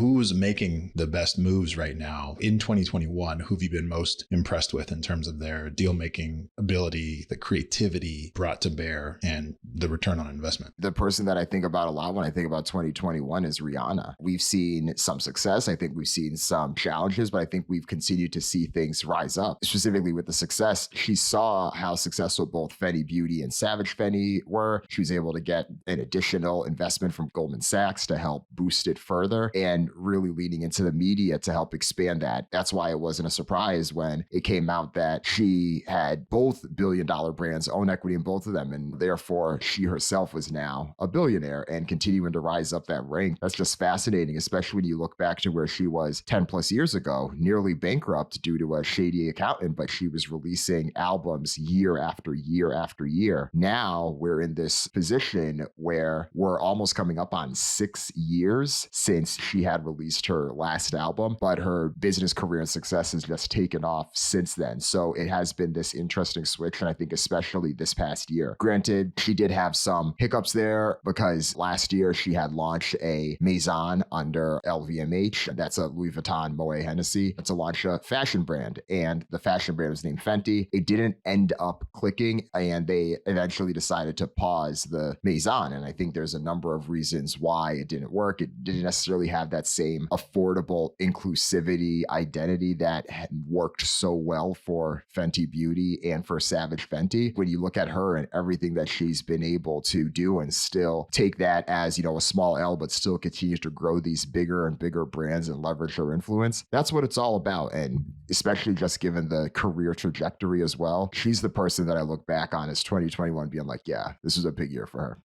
who's making the best moves right now in 2021? Who have you been most impressed with in terms of their deal-making ability, the creativity brought to bear, and the return on investment? The person that I think about a lot when I think about 2021 is Rihanna. We've seen some success. I think we've seen some challenges, but I think we've continued to see things rise up. Specifically with the success, she saw how successful both Fenty Beauty and Savage Fenty were. She was able to get an additional investment from Goldman Sachs to help boost it further and really leaning into the media to help expand that. That's why it wasn't a surprise when it came out that she had both billion-dollar brands, own equity in both of them, and therefore she herself was now a billionaire and continuing to rise up that rank. That's just fascinating, especially when you look back to where she was 10 plus years ago, nearly bankrupt due to a shady accountant, but she was releasing albums year after year after year. Now we're in this position where we're almost coming up on 6 years since she had released her last album, but her business career and success has just taken off since then. So it has been this interesting switch, and I think especially this past year. Granted, she did have some hiccups there because last year she had launched a Maison under LVMH. That's a Louis Vuitton Moet Hennessy. To launch a fashion brand, and the fashion brand was named Fenty. It didn't end up clicking, and they eventually decided to pause the Maison. And I think there's a number of reasons why it didn't work. It didn't necessarily have that same affordable inclusivity identity that had worked so well for Fenty Beauty and for Savage Fenty. When you look at her and everything that she's been able to do and still take that as, a small L, but still continue to grow these bigger and bigger brands and leverage her influence, that's what it's all about. And especially just given the career trajectory as well, she's the person that I look back on as 2021 being like, yeah, this was a big year for her.